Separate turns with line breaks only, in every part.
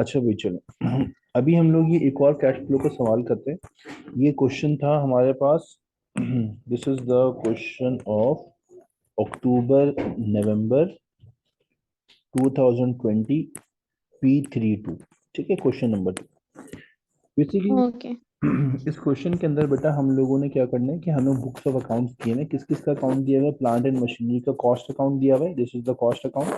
अच्छा भाई चलो अभी हम लोग ये एक और कैश फ्लो का सवाल करते हैं। ये क्वेश्चन था हमारे पास। This is the question of October November 2020 P32। ठीक है, क्वेश्चन नंबर 2 बेसिकली।
ओके।
इस क्वेश्चन के अंदर बेटा हम लोगों ने क्या करना है कि हमें बुक्स ऑफ अकाउंट्स दिए हैं। किस किस का अकाउंट दिया हुआ है? प्लांट एंड मशीनरी का कॉस्ट अकाउंट दिया हुआ है, this is the cost account.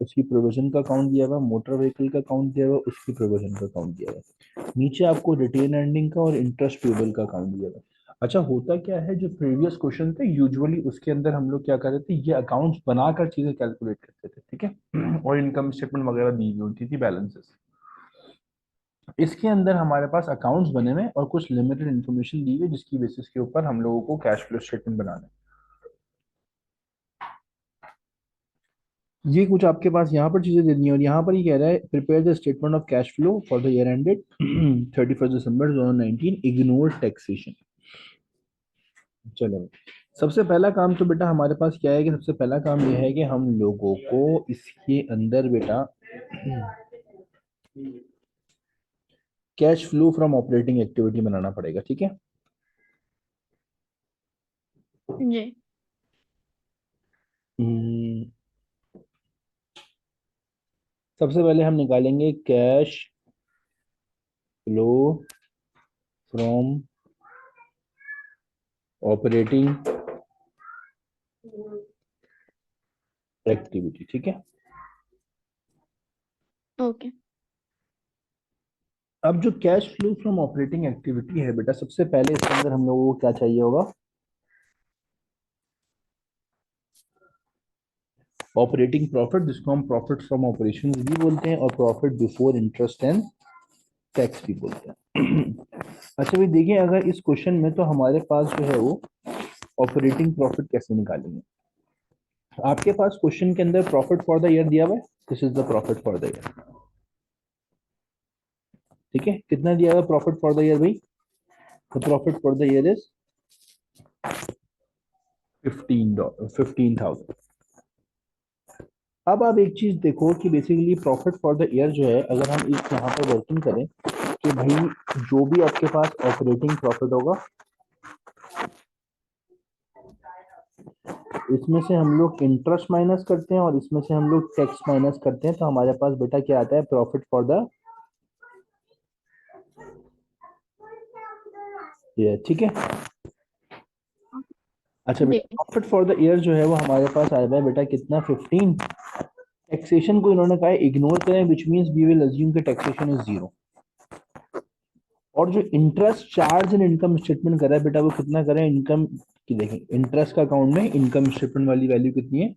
उसकी प्रोविजन का अकाउंट दिया हुआ है, मोटर व्हीकल का अकाउंट दिया हुआ है, उसकी प्रोविजन का अकाउंट दिया हुआ है। नीचे आपको रिटेन अर्निंग का और इंटरेस्ट पेबल का अकाउंट दिया हुआ है। अच्छा, होता क्या है, जो प्रीवियस क्वेश्चन थे यूजुअली उसके अंदर हम लोग क्या करते थे, ये अकाउंट्स बनाकर चीजें कैलकुलेट करते थे। ठीक है और इनकम स्टेटमेंट वगैरह दी हुई होती थी, बैलेंसेस। इसके अंदर हमारे पास अकाउंट्स बने हुए हैं और कुछ लिमिटेड इन्फॉर्मेशन दी हुई है जिसकी बेसिस के ऊपर हम लोगों को कैश फ्लो स्टेटमेंट बनाना है। ये कुछ आपके पास यहाँ पर चीजें देनी है और यहाँ पर ये कह रहा है prepare the statement of cash flow for the year ended 31 December 2019, ignore taxation. चलो, सबसे पहला काम तो बेटा हमारे पास क्या है कि सबसे पहला काम यह है कि हम लोगों को इसके अंदर बेटा cash flow from operating activity बनाना पड़ेगा। ठीक है।
जी।
हम्म, सबसे पहले हम निकालेंगे cash flow from operating activity. ठीक है।
ओके।
अब जो cash flow from operating activity है बेटा, सबसे पहले इसके अंदर हम लोगों को क्या चाहिए होगा? ऑपरेटिंग प्रॉफिट, जिसको हम प्रॉफिट फ्रॉम ऑपरेशंस भी बोलते हैं और profit before interest and tax भी बोलते हैं। अच्छा भाई देखिए, अगर इस क्वेश्चन में तो हमारे पास जो है वो ऑपरेटिंग प्रॉफिट कैसे निकालेंगे? आपके पास क्वेश्चन के अंदर प्रॉफिट फॉर द ईयर दिया हुआ है, this is the profit for the year. ठीक है, कितना दिया हुआ प्रॉफिट फॉर द ईयर भाई? The profit for the year is 15,000। अब आप एक चीज देखो कि basically profit for the year जो है, अगर हम इस यहाँ पर वर्किंग करें कि भाई जो भी आपके पास ऑपरेटिंग प्रॉफिट होगा, इसमें से हम लोग इंटरेस्ट माइनस करते हैं और इसमें से हम लोग टैक्स माइनस करते हैं, तो हमारे पास बेटा क्या आता है? Profit for the year. ठीक है। अच्छा
जी।
बेटा, प्रॉफिट फॉर द ईयर जो है वो हमारे पास आया है बेटा कितना? 15। टैक्सेशन को इन्होंने कहा है इग्नोर करें, which means we will assume कि टैक्सेशन इज जीरो। और जो interest charge in income statement कर रहा है बेटा, वो कितना करें? इनकम की देखें, इंटरेस्ट का अकाउंट में इनकम स्टेटमेंट वाली वैल्यू कितनी है?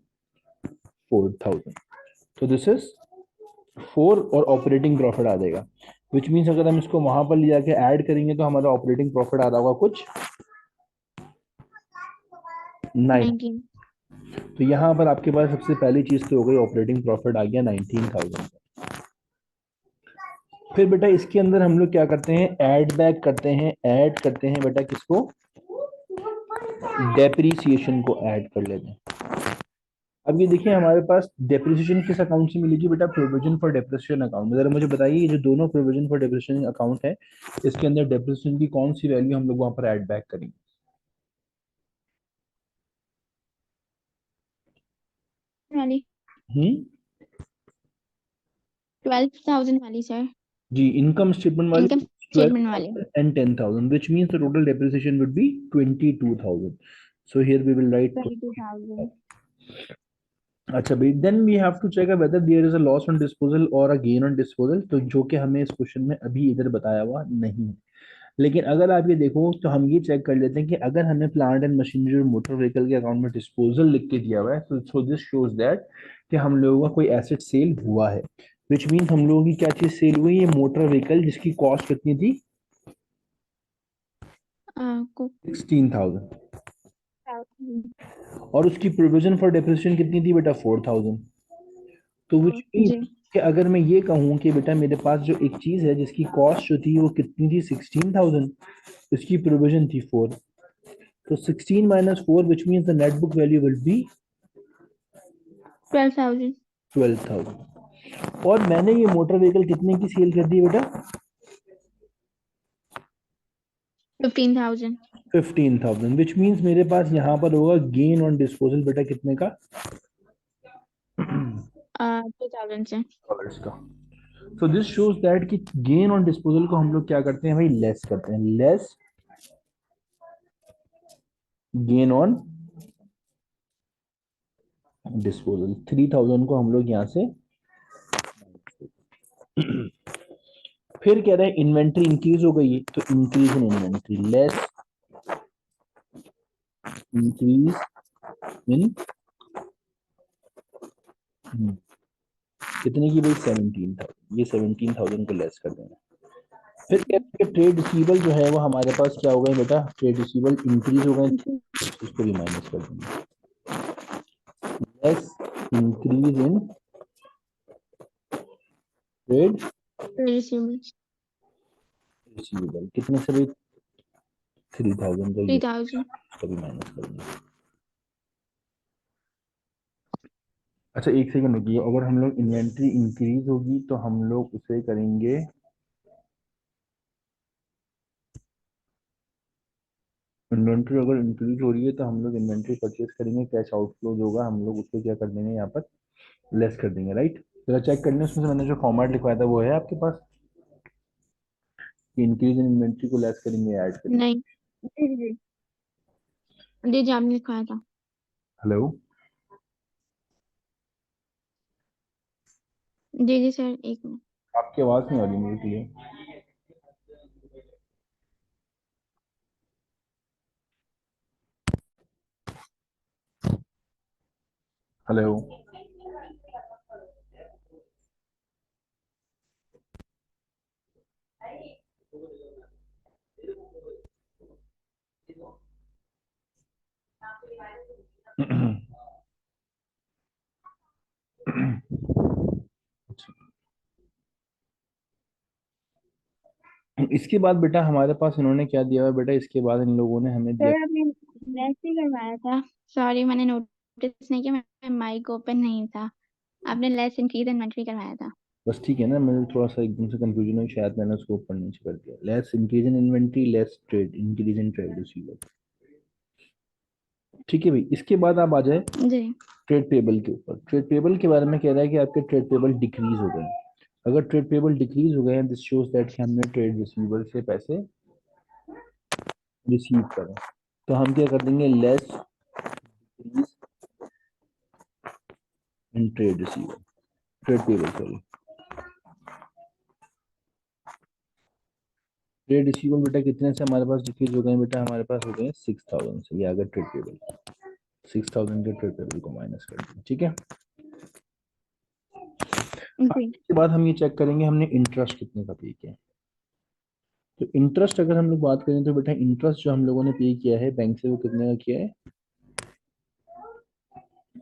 4,000। तो दिस इज 4 और ऑपरेटिंग प्रॉफिट आ जाएगा, विच मीन्स अगर हम इसको वहां पर ले जाके ऐड करेंगे तो हमारा ऑपरेटिंग प्रॉफिट आ रहा होगा कुछ 9।
19।
तो यहाँ पर आपके पास सबसे पहली चीज तो हो गई, ऑपरेटिंग प्रॉफिट आ गया 19,000। फिर बेटा इसके अंदर हम लोग क्या करते हैं? ऐड बैक करते हैं, ऐड करते हैं बेटा किसको? डेप्रीसिएशन को ऐड कर लेते हैं। अब ये देखिए हमारे पास डेप्रिसिएशन किस अकाउंट से मिलेगी बेटा? Provision for depreciation account. जरा मुझे बताइए, ये जो दोनों प्रोविजन फॉर डेप्रिसिएशन अकाउंट है, इसके अंदर डेप्रिसिएशन की कौन सी वैल्यू हम लोग वहां पर ऐड बैक करेंगे?
वाली।
हम्म।
12,000 वाली सर।
जी, इनकम स्टेटमेंट वाली
इनकम स्टेटमेंट वाली।
12,000 and 10,000, which means the total depreciation would be 22,000. So here we will write
22,000।
20,000. अच्छा भाई, then we have to check whether there is a loss on disposal or a gain on disposal, तो जो कि हमें इस question में अभी इधर बताया हुआ नहीं है। लेकिन अगर आप ये देखो तो हम ये चेक कर लेते हैं कि अगर हमें प्लांट एंड मशीनरी और मोटर व्हीकल के अकाउंट में डिस्पोजल लिख के दिया हुआ है, तो सो दिस शोज दैट कि हम लोगों का कोई एसेट सेल हुआ है, विच मीन्स हम लोगों की क्या चीज सेल हुई? ये मोटर व्हीकल, जिसकी कॉस्ट कितनी थी?
आपको
16,000।
1,000।
और उसकी प्रोविजन फॉर डेप्रिसिएशन कितनी थी बेटा? 4,000। तो विच मीन्स
जी।
कि अगर मैं ये कहूँ कि बेटा मेरे पास जो एक चीज है जिसकी कॉस्ट जो थी वो कितनी थी? 16,000, इसकी प्रोविजन थी 4, तो 16 minus 4, which means the net book value will be
12,000।
12,000। और मैंने ये मोटर व्हीकल कितने की सेल कर दी बेटा?
15,000
15,000, विच मीन्स मेरे पास यहाँ पर होगा गेन ऑन डिस्पोजल बेटा कितने का?
2,000 से
डॉलर्स का। सो दिस शोज दैट कि गेन ऑन डिस्पोजल को हम लोग क्या करते हैं भाई, लेस करते हैं, लेस गेन ऑन डिस्पोजल। 3,000 को हम लोग यहाँ से फिर कह रहे हैं इन्वेंट्री इंक्रीज हो गई है, तो increase in inventory, less increase in कितने की भाई, 17,000। ये 17,000 को लेस कर देंगे। फिर कहते हैं ट्रेड रिसीवेबल जो है वो हमारे पास क्या हो गए बेटा, ट्रेड रिसीवेबल इंक्रीज हो गए, उसको भी माइनस कर देंगे, less increase in trade
receivables
receivable कितने से भाई, 3,000 का, ये
3,000
उसको भी माइनस कर देंगे। अच्छा एक सेकंड रुकिए, अगर हम लोग इन्वेंट्री इंक्रीज होगी तो हम लोग उसे करेंगे, इन्वेंट्री अगर इंक्रीज हो रही है तो हम लोग इन्वेंट्री परचेज करेंगे, कैश आउटफ्लो जो होगा हम लोग उसको क्या कर देंगे यहाँ पर, लेस कर देंगे, राइट। जरा चेक करने उसमें से मैंने जो फॉर्मेट लिखवाया था वो है आपके पास, कि इंक्रीज इन इन्वेंट्री को लेस करेंगे, ऐड करेंगे।
नहीं। जी जी जी जी, आपने लिखवाया था।
हेलो,
जी जी सर, एक मिनट।
आपकी आवाज नहीं आ रही मुझे क्लियर। हेलो। इसके बाद बेटा हमारे पास इन्होंने क्या दिया हुआ है बेटा, इसके बाद इन लोगों ने हमें दिया,
सर आपने लेस ही करवाया था। सॉरी, मैंने नोटिस नहीं किया, माइक ओपन नहीं था। आपने लेस इंक्रीज इन्वेंट्री करवाया था।
बस ठीक है ना, मुझे थोड़ा सा एकदम से कंफ्यूजन हुई, शायद मैंने उसको ऊपर नीचे कर दिया, less increase in inventory, less trade increase in trade receivable. ठीक है भाई, इसके बाद आप आ जाए
जी
ट्रेड पेबल के ऊपर। ट्रेड पेबल के बारे में कह रहा है कि आपके ट्रेड पेबल डिक्रीज हो गए हैं। अगर ट्रेड पेबल डिक्रीज हो गए हैं, दिस शोज दैट कि हमने ट्रेड रिसीवेबल से पैसे रिसीव करें, तो हम क्या कर देंगे, less decrease in trade receivable, trade payable sorry, trade receivable बेटा कितने से हमारे पास डिक्रीज हो गए हैं बेटा, हमारे पास हो गए 6,000 से, ये आ गया ट्रेड पेबल, 6,000 के ट्रेड पेबल को माइनस कर दिया, ठीक है।
जी।
इसके बाद हम ये चेक करेंगे हमने इंटरेस्ट कितने का पे किया है। तो इंटरेस्ट अगर हम लोग बात करें तो बेटा इंटरेस्ट जो हम लोगों ने पे किया है बैंक से वो कितने का किया है,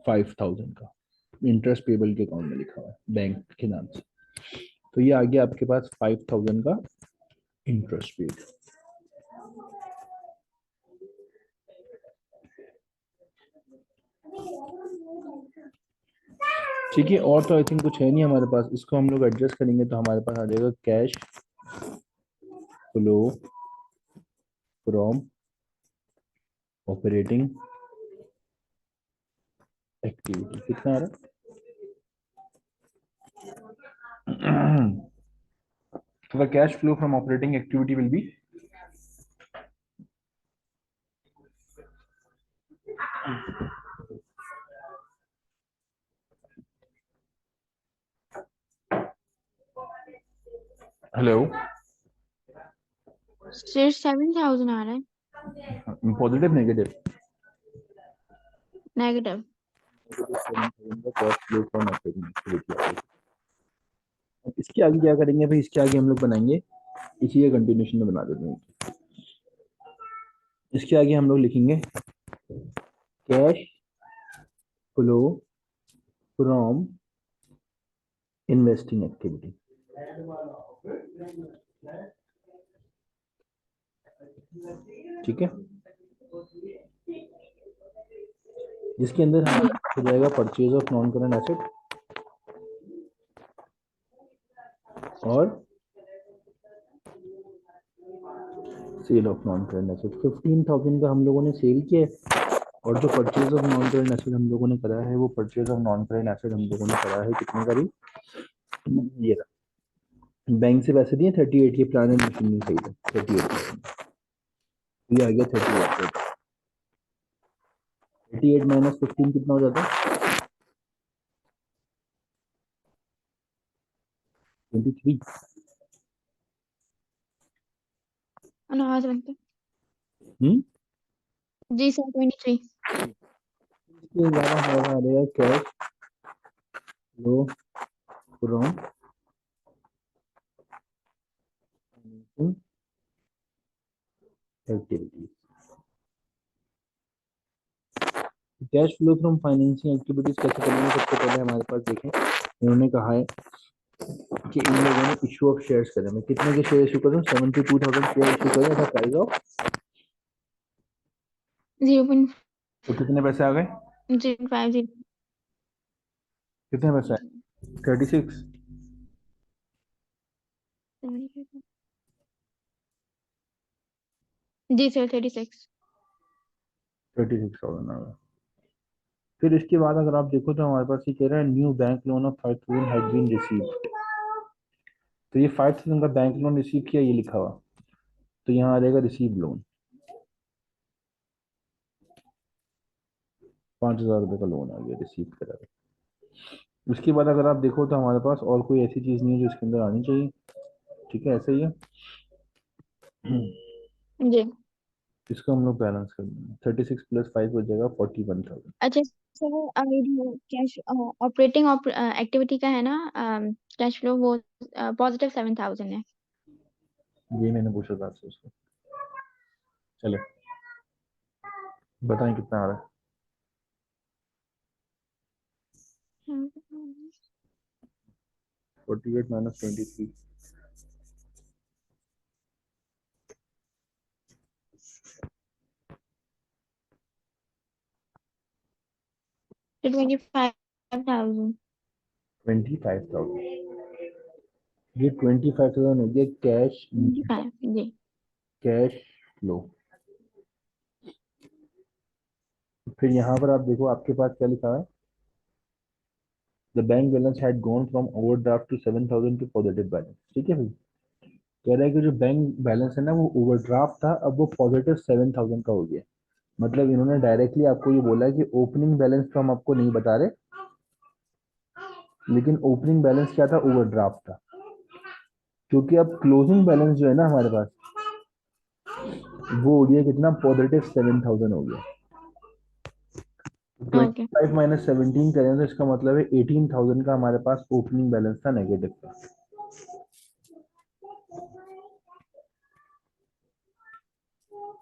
5,000 का इंटरेस्ट पेबल के अकाउंट में लिखा हुआ है बैंक के नाम से। तो ये आ गया आपके पास 5,000 का इंटरेस्ट पेड। ठीक है, और तो आई थिंक कुछ है नहीं हमारे पास, इसको हम लोग एडजस्ट करेंगे तो हमारे पास आ जाएगा cash flow from operating activity, कितना आ रहा है। So the cash flow from operating activity will be, hello,
sir 7,000 आ रहा है।
Positive negative,
negative.
Cash flow from operating activity. इसके आगे क्या करेंगे भाई, इसके आगे हम लोग बनाएंगे, इसी के कंटिन्यूशन में बना देते हैं। इसके आगे हम लोग लिखेंगे cash flow from investing activity, ठीक है, जिसके अंदर
जी
हमारा हो जाएगा purchase of non current asset, और sale of non current asset 15,000 का हम लोगों ने सेल किया है, और जो purchase of non current asset हम लोगों ने करा है वो purchase of non current asset हम लोगों ने करा है कितने का भी, ये बैंक से पैसे दिए 38, ये प्लान एंड मशीनरी सही है 38, ये आ गया 38, 38 माइनस 15 कितना हो जाता है 23।
आवाज बनते
हम्म,
जी सर 23।
इसके अलावा हमारा आ जाएगा cash flow from activities. Cash flow from financing activities कैसे करेंगे, सबसे पहले हमारे पास देखें, इन्होंने कहा है कि इन लोगों ने इशू ऑफ शेयर्स करे, मैं कितने के शेयर इशू करूँ 72,000 शेयर इशू करें, ऐसा प्राइस ऑफ,
0.5
तो कितने पैसे आ गए,
0.50
कितने पैसे आए 36,
जी सर 36।
36,000 आ गए। फिर इसके बाद अगर आप देखो तो हमारे पास ये कह रहा है new bank loan of 5,000 had been received, तो ये 5,000 का बैंक लोन रिसीव किया, ये लिखा हुआ, तो यहाँ आ जाएगा रिसीव लोन, 5,000 रुपये का लोन आ गया रिसीव करा है। उसके बाद अगर आप देखो तो हमारे पास और कोई ऐसी चीज नहीं है जो इसके अंदर आनी चाहिए, ठीक है, ऐसा ही है।
जी
इसको हम लोग बैलेंस कर देंगे, 36 प्लस 5 हो जाएगा 41,000।
अच्छा सर, कैश ऑपरेटिंग एक्टिविटी का है ना, कैश फ्लो वो पॉजिटिव 7,000 है।
ये मैंने पूछा था आपसे उसको, चले बताएं कितना आ रहा है। 48 माइनस 23,
25,000।
25,000, ये 25,000 हो गया कैश,
25 जी।
Cash flow. फिर यहाँ पर आप देखो आपके पास क्या लिखा है, the bank balance had gone from overdraft to 7,000 to positive balance, ठीक है भाई, कह रहा है कि जो बैंक बैलेंस है ना वो ओवरड्राफ्ट था, अब वो पॉजिटिव 7,000 का हो गया। मतलब इन्होंने डायरेक्टली आपको ये बोला है कि ओपनिंग बैलेंस तो हम आपको नहीं बता रहे, लेकिन ओपनिंग बैलेंस क्या था, ओवरड्राफ्ट था, क्योंकि अब क्लोजिंग बैलेंस जो है ना हमारे पास वो हो गया कितना, पॉजिटिव 7,000 हो गया।
ओके
25 माइनस 17 करें तो इसका मतलब है 18,000 का हमारे पास ओपनिंग बैलेंस था नेगेटिव का,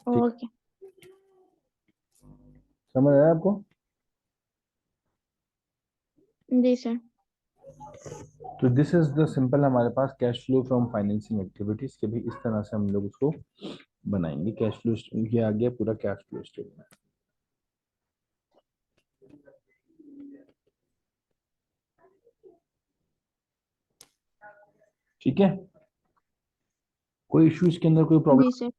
ठीक,
ओके
समझ आया आपको।
जी सर।
तो दिस इज द सिंपल हमारे पास cash flow from financing activities के भी इस तरह से हम लोग उसको बनाएंगे, कैश फ्लो ये आ गया पूरा कैश फ्लो स्टेटमेंट, ठीक है, कोई इश्यू इसके अंदर, कोई
जी
प्रॉब्लम,
सर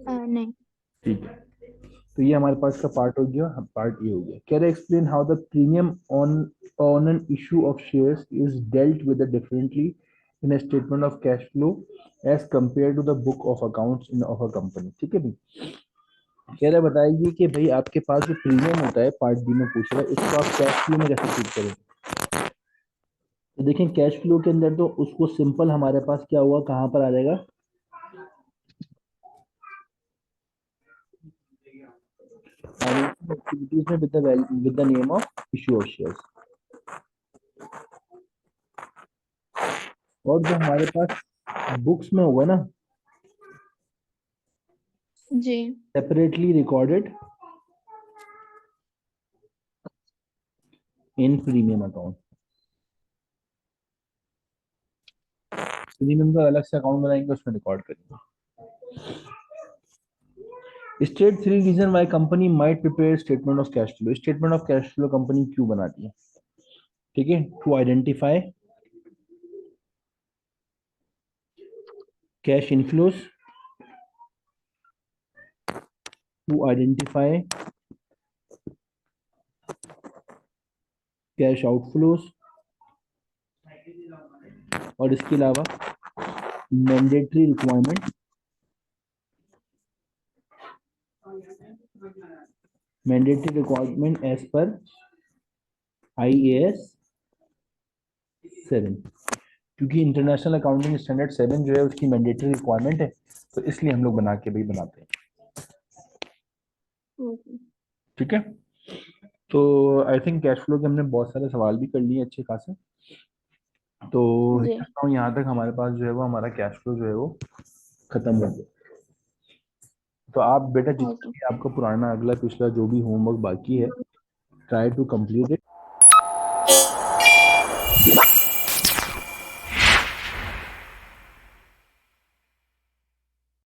नहीं।
ठीक है। तो ये हमारे पास का पार्ट हो गया, पार्ट ए हो गया, can explain how the premium on on an issue of shares is dealt with differently in a statement of cash flow as compare to the book of accounts in of a company, ठीक है भाई, कह रहा बताइए कि भाई आपके पास जो प्रीमियम होता है, पार्ट बी में पूछ रहा है, इसको आप कैश फ्लो में कैसे ट्रीट करेंगे। तो देखें कैश फ्लो के अंदर तो उसको सिंपल हमारे पास क्या हुआ, कहाँ पर आ जाएगा, एक्टिविटीज में with the name of issue of shares, और जो हमारे पास बुक्स में होगा ना
जी
separately recorded in premium account, premium का अलग से अकाउंट बनाएंगे उसमें रिकॉर्ड करेंगे। State 3 reason why company might prepare statement of cash flow, statement of cash flow company क्यों बनाती है, ठीक है, to identify cash inflows, to identify cash outflows, और इसके अलावा मैंडेटरी रिक्वायरमेंट, एज पर IAS 7, क्योंकि इंटरनेशनल अकाउंटिंग स्टैंडर्ड 7 जो है उसकी मैंडेटरी रिक्वायरमेंट है, तो इसलिए हम लोग बना के भाई बनाते हैं।
ओके।
ठीक है, तो आई थिंक कैश फ्लो के हमने बहुत सारे सवाल भी कर लिए अच्छे खासे, तो
जी
कहता हूँ यहाँ तक हमारे पास जो है वो हमारा कैश फ्लो जो है वो खत्म हो गया। तो आप बेटा जितना
ओके।
भी आपका पुराना अगला पिछला जो भी होमवर्क बाकी है, ट्राई टू कंप्लीट इट।